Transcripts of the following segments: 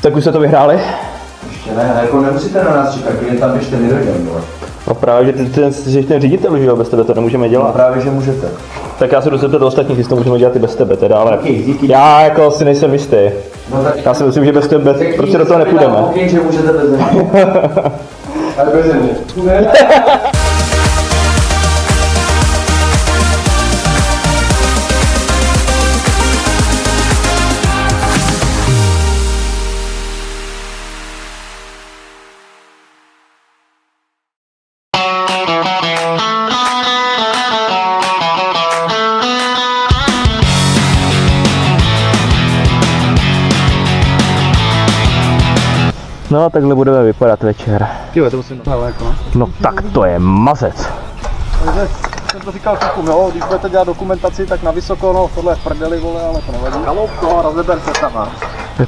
Tak už jste to vyhráli? Ještě ne, jako nemusíte na nás čekat, klient tam běžte Miroděm, jo. No právě, že ty jsi ten ředitel, že jo, bez tebe to nemůžeme dělat. No právě, že můžete. Tak já se jdu zeptat do ostatních, jestli to můžeme dělat i bez tebe teda, ale já jako si nejsem jistý. No tak Já si myslím, že bez tebe prostě do toho nepůjdeme. Ok, že můžete bez mě. Ale bez mě. No a takhle budeme vypadat večer. Tyhle, to musím daleko. No tak to je mazec. Takže jsem to říkal klukům, jo, když budete dělat dokumentaci, tak na vysoko, no tohle je v prdeli, vole, ale to nevadí. Kaloupko, rozeber se tam.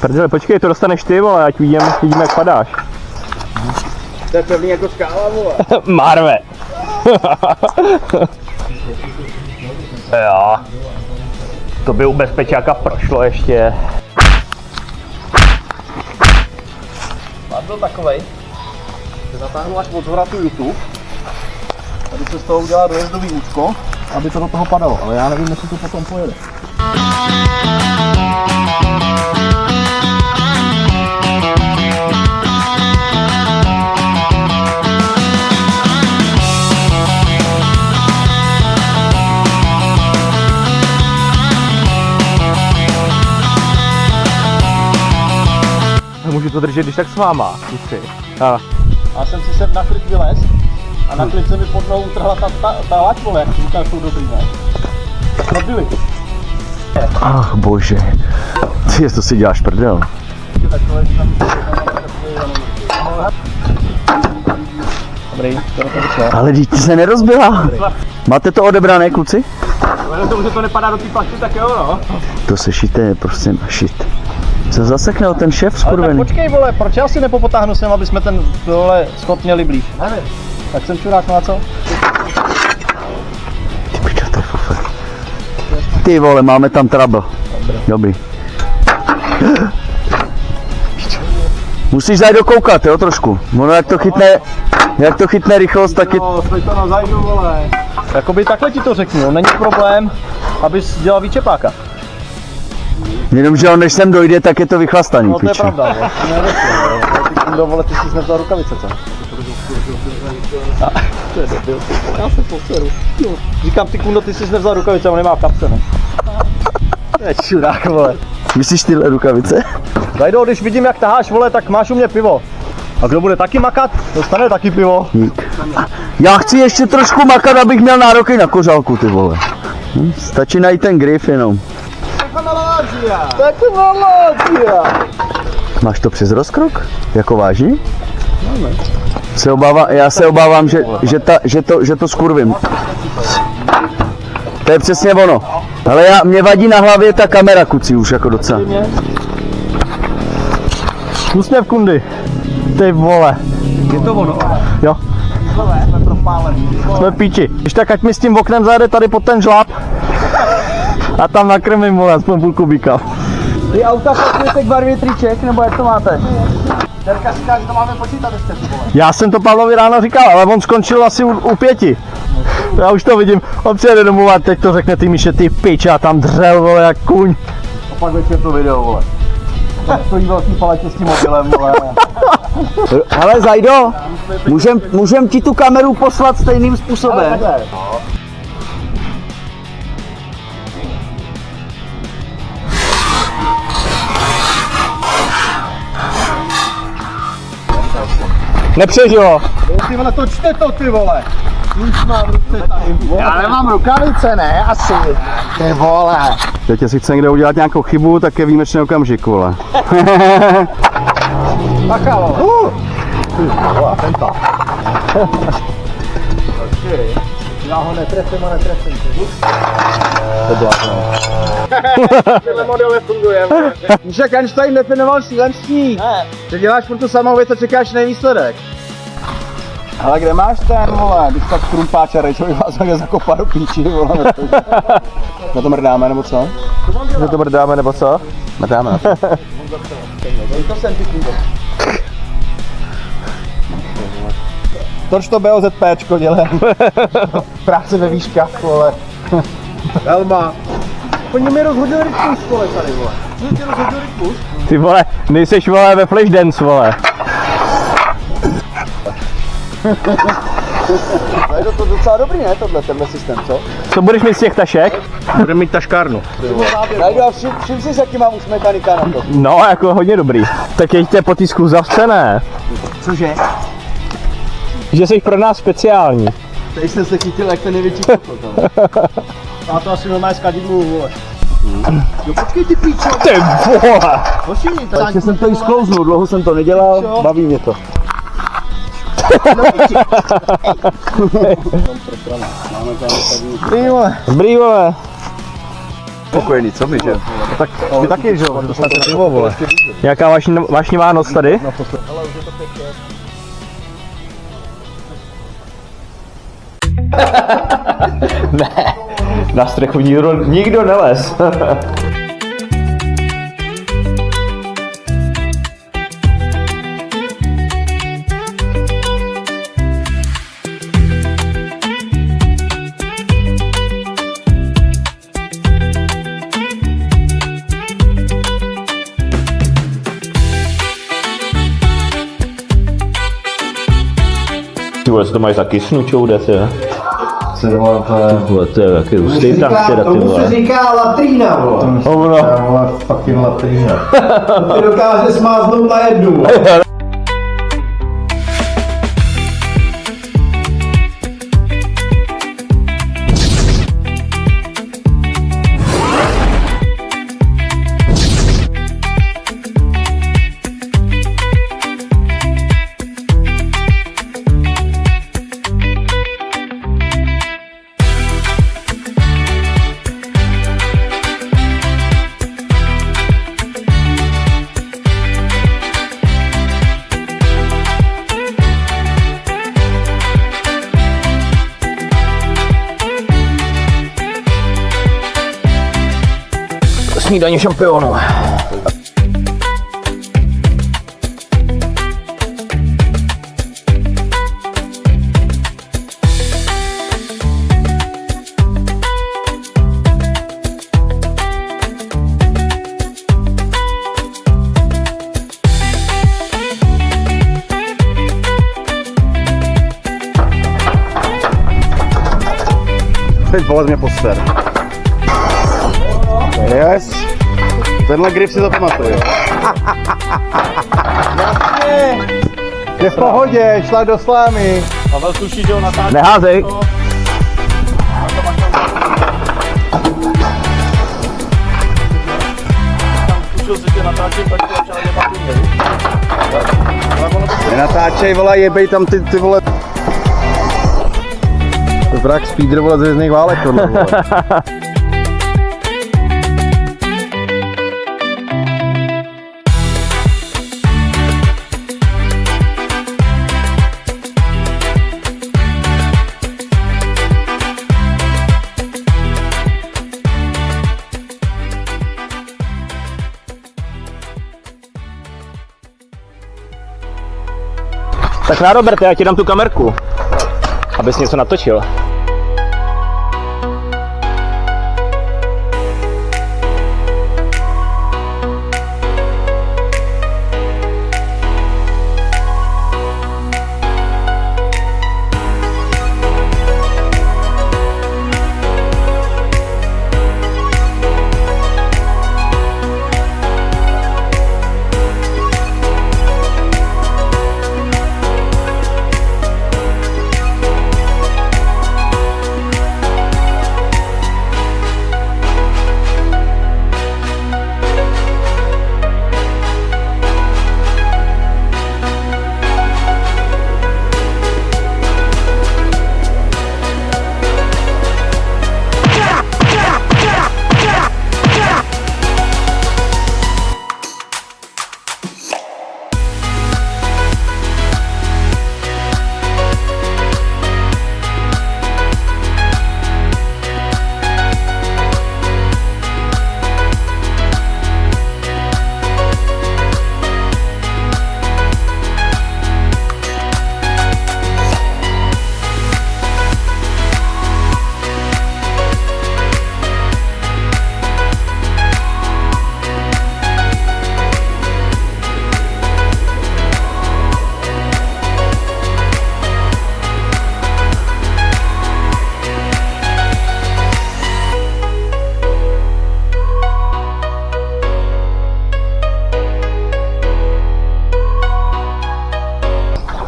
Prdele, počkej, to dostaneš ty, vole, ať vidíme, jak padáš. To je pevný jako skála, vole. Marve. Jo. To by u bezpečáka prošlo ještě. Mám byl takovej, že zatáhnu až od zvratu YouTube, tady se z toho udělá dojezdový účko, aby to do toho padalo, ale já nevím, jestli to potom pojede. Můžu to držet když tak s váma, kluci. Já jsem si sem na klid vylez a na klid se mi pod nohou utrhla ta laď, vole, jak říkal, jsou dobrý, ne? No byli. Ach bože, ty to si děláš prdel. Dobrý, to vyšlo. Ale dítě se nerozbila. Máte to odebrané, kluci? Ale to, že to nepadá do té plasty, tak jo, no. To se šíte, prostě šit. Co zaseknel ten šéf Ale tak skurvený? počkej, vole, proč já si nepopotáhnu sem, aby jsme ten tohle schod měli blíž? Nevím. Tak jsem čurák, no a co? Ty pičo, to je fufr. Ty vole, máme tam trouble. Dobrý. Musíš zajít dokoukat, jo, trošku. Ono jak to chytne rychlost, tak je... No, teď to nazajdu, vole. Jakoby takhle ti to řeknu, no, není problém, abys dělal výčepáka. Jenomže on než sem dojde, tak je to vychlastaný, No to je pičo. pravda, vole. No vole, ty jsi nevzal rukavice, co? To je debil, já se poseru. Říkám, ty kundo, ty jsi nevzal rukavice, on nemá v kapse, ne? To je čurák, vole. Myslíš tyhle rukavice? Zajdo, když vidím, jak taháš, vole, tak máš u mě pivo. A kdo bude taky makat, dostane taky pivo. Já chci ještě trošku makat, abych měl nároky na kořálku, ty vole. Stačí najít ten grif jenom. Máš to přes rozkrok? Jako vážně? Já se obávám, že to skurvím. To je přesně ono. Ale mě vadí na hlavě ta kamera, kuci, už jako docela. Úsměv, kundy. Ty vole. Je to ono? Jo. Jsme píči. Když tak ať mi s tím oknem zajede tady pod ten žláb. A tam nakrmím, vole, aspoň půl kubíka. Ty auta pasujete k barvě triček, nebo jak to máte? Terka říká, že to máme počítat ještě, vole. Já jsem to Pavlovi ráno říkal, ale on skončil asi u 5. Já už to vidím, on přijede domů a teď to řekne ty Míše, ty pič, a tam dřel, vole, jak kuň. A pak večer to video, vole. Tam stojí velký paletě s tím mobilem, vole. Hele, Zajdo, můžem ti tu kameru poslat stejným způsobem? Nepřežilo. Ty vole, točte to, ty vole. Už mám ruce tady. Já nemám rukavice, ne? Asi. Ty vole. Teď jestli chce někde udělat nějakou chybu, tak je výjimečný okamžik, vole. Bacha, vole. Tenta. Já ho netrefím a netrefím. To blázno. Tenhle model nefunguje. Však Einstein definoval šílenství. Ne. Ty děláš pro tu samou věc a čekáš na výsledek. Ale kde máš ten, vole, když tak trumpáč a rečový vás mě zakopá do píči, vole. Na to mrdáme, nebo co? Na to mrdáme, nebo co? Mrdáme. To jsem ty kůbek. Toč to BOZPčko dělám. Práce ve výškách, vole. Helma. Oni mi rozhodili rytmus, vole, tady, vole. Co ti rozhodil rytmus? Ty vole, nejseš vole ve Flashdance, vole. Je to docela dobrý, ne, tenhle systém, co? Co budeš mít z těch tašek? Budeme mít taškárnu. Najdu a všim si, jaký mám už mechanika na to. No, jako hodně dobrý. Tak jeďte po té skluzavce, ne? Cože? Že jsi pro nás speciální. Tady jsem se chytil jak ten největší kokot. A to asi normálně z kadidlu, vole. Jo, počkej ty píčo. Ty vole! Takže jsem to i sklouznul, dlouho jsem to nedělal, baví mě to. Dobrý, vole. Spokojený, co my, že? Tak ty taky, že jo? Dostat se pivo, vole. Nějaká vášnivá noc tady? Ne, na střechu nikdo nelez. Ty vole, co to máš za kysnu, čoude, ty? To je taky hustý tak teda, ty Tomu se vole. říká latrína, vole. Hovno. Vole, fucking latrína. Ty dokáže smáznout na jednu, vole. Snídaně šampionu. Teď vole mě poster. Yes. Tenhle grip si zapamatuju. Je v pohodě, šla do slámy. Pavel tuší, že ho natáčí. Neházej. Nenatáčej, vole, jebej tam ty vole. Vrak speeder, vole, z Hvězdných válek, tohle, vole. Tak na Roberte, já ti dám tu kamerku, abys něco natočil.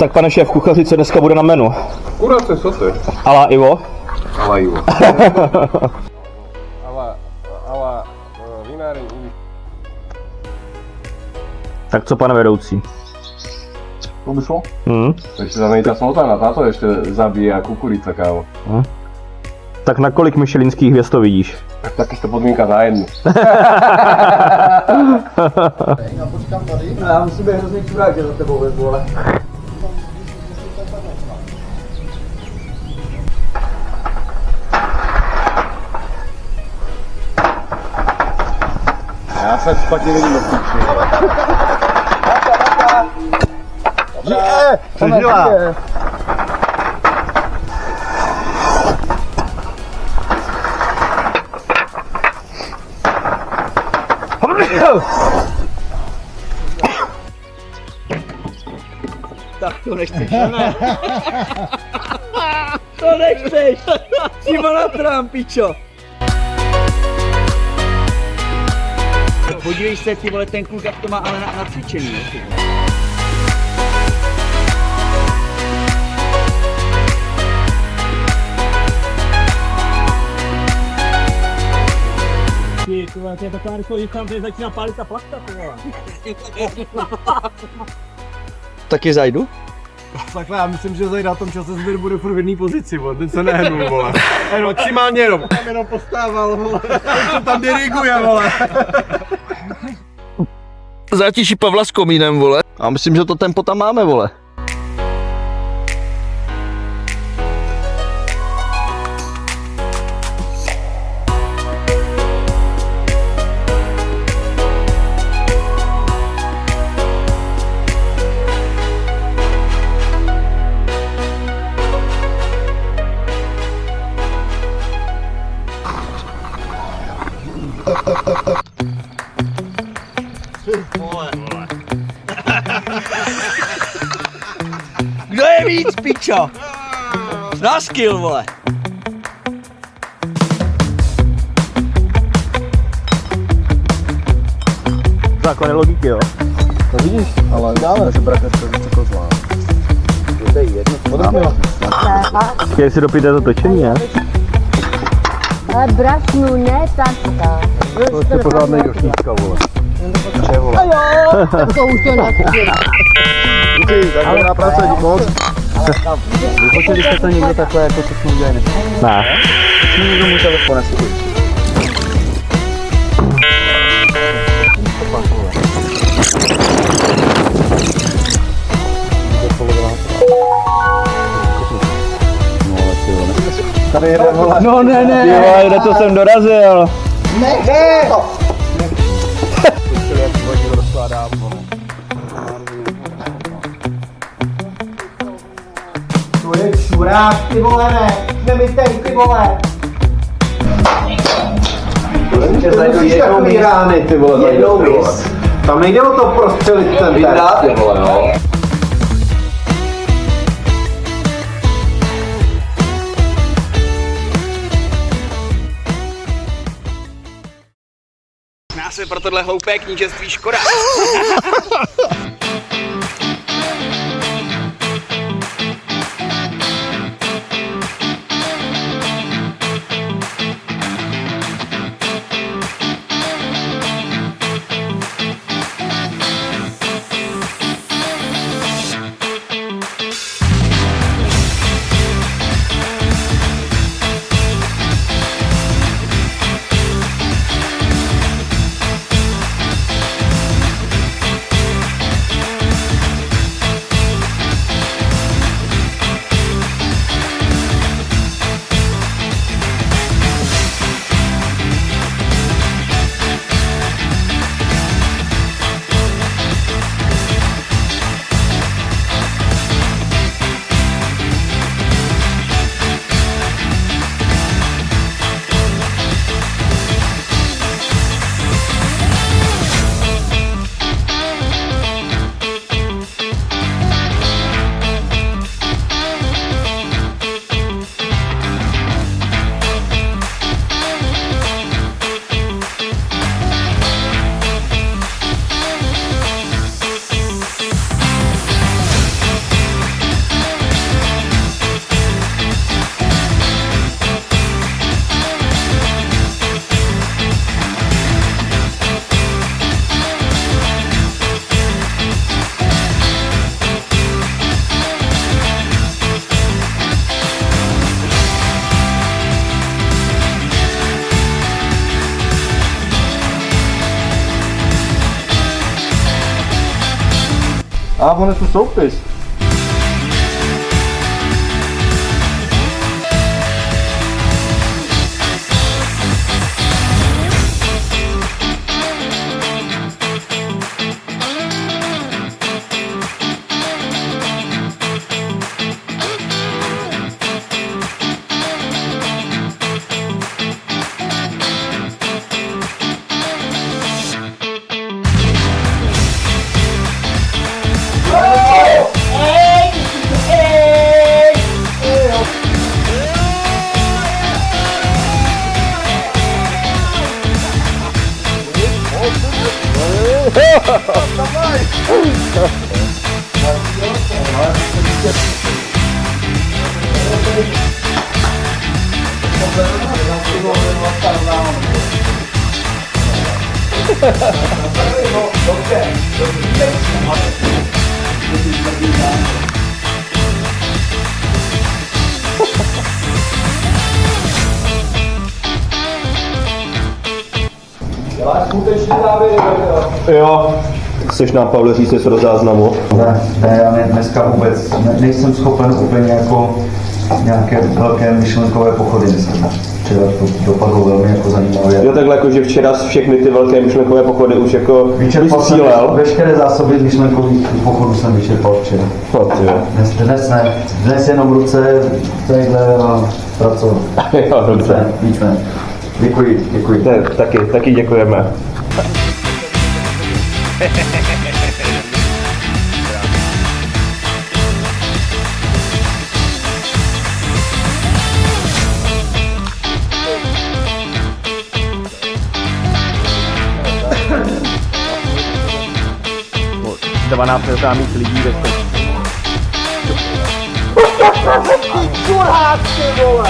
Tak pane šéf, kuchaři, co dneska bude na menu? Kurace, co ty? Alá Ivo? Ale jo. Ale vináreň. Tak co pane vedoucí? To by šlo? Hm? Ešte tam je tá smotana, táto ešte zabíja kukurica, kámo. Tak na kolik michelinských hvězd to vidíš? Tak takisto podmienka za jednu. Já musím být hrozný čurák, že za tebou vezu, ale... Já se špatně vidím do píči. Přežila! Tak to nechceš, ne? To nechceš! Přímo na trám, pičo! Podívej se, ty vole, ten kluk, jak to má ale na cvičení. Ty vole, to je taková rychlost, že začíná pálit ta plachta, ty vole. Taky zajdu? Takhle, já myslím, že zajde na tom čase sběr bude furt v jedné pozici, vole. Ten se nehnul, vole. Maximálně jenom postával, vole. Ten tam diriguje, vole. Zátiší Pavla s komínem, vole. A myslím, že to tempo tam máme, vole. Kdo je víc, pičo? Na skill, vole. Základné logiky, jo? No vidíš, ale dáme, že bratr se více kozlá. To je jedno, podrobně. Chtěli si dopít to točení, ne? Ale brasnu, ne takto. To je pořád nejdošníčka, vole. Če, vole. To už to nechci. Díky, tak dobrá práce, dík moc. Vyfočili jste to někdo takhle, jako co jsme udělali? Ne. Jsme někdo můj telefon asi. Tady jeden, vole. No ne, ne. Ty vole, kde to jsem dorazil? To je čurák, ty vole, ne, nemyslej, ty vole. To musíš takový rány, ty vole. Jednou vys. Tam nejde o to prostřelit ten Vydá, ty vole, no. Já jsem pro tohle hloupé knížectví škoda. A on je tu soupis. Jo. Chceš nám, Pavle, říct něco do záznamu? Ne, já dneska vůbec nejsem schopen úplně jako nějaké velké myšlenkové pochody dneska. Včera to dopadlo velmi jako zajímavě. Jo, takhle jako, že včera všechny ty velké myšlenkové pochody už jako vystřílel. Veškeré zásoby myšlenkových pochodů jsem vyčerpal včera. Dnes ne, dnes jenom ruce, tadyhle a pracovat. Jo, dobře. Víc ne. Děkuji. Ne, taky děkujeme. Dvanáct neznámých lidí ve středu.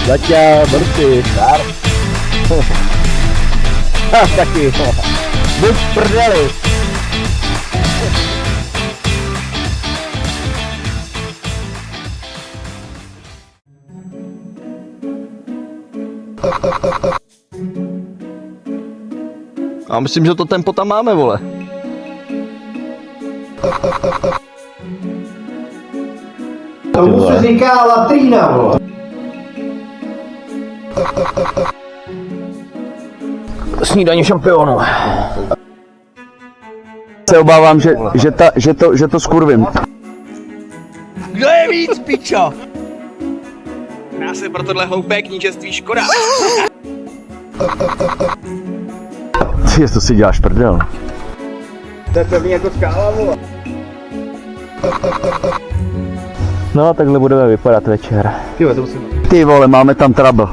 Zaťa, mrtví, dar. Taky. Buď prdeli. Já myslím, že to tempo tam máme, vole. Tomu se říká latrína, vole. Snídaně šampionu. Se obávám, že to skurvím. Kdo je víc, pičo? Já se pro tohle hloupé knížectví škoda. Ty, to si děláš prdel. To je pevný jako skála, vole. No, takhle budeme vypadat večer. Ty vole, máme tam trouble.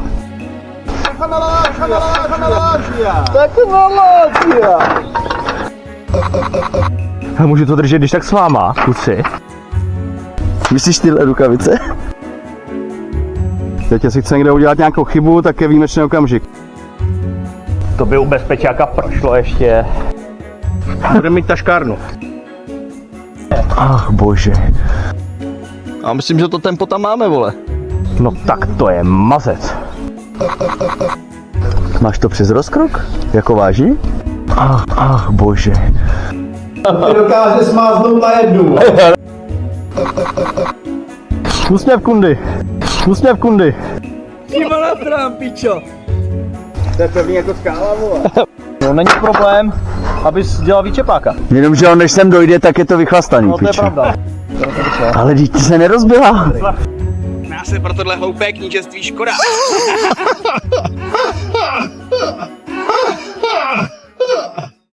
A můžu to držet když tak s váma, kusy. Myslíš tyhle rukavice? Teď si chce někde udělat nějakou chybu, tak je výjimečný okamžik. To by u bezpečáka prošlo ještě. Budeme mít taškárnu. Ach bože. Já myslím, že to tempo tam máme, vole. No tak to je mazec. Máš to přes rozkrok? Jako vážně? Ach bože. Ty dokáže smáznout na jednu. Úsměv kundy. Kýma na trám, pičo. To je pevný jako skála, vole. No není problém, abys dělal výčepáka. Jenomže on než sem dojde, tak je to vychlastaný, No to je pičo. pravda. Ale dítě se nerozbila. Já se pro tohle hloupé knížectví škoda.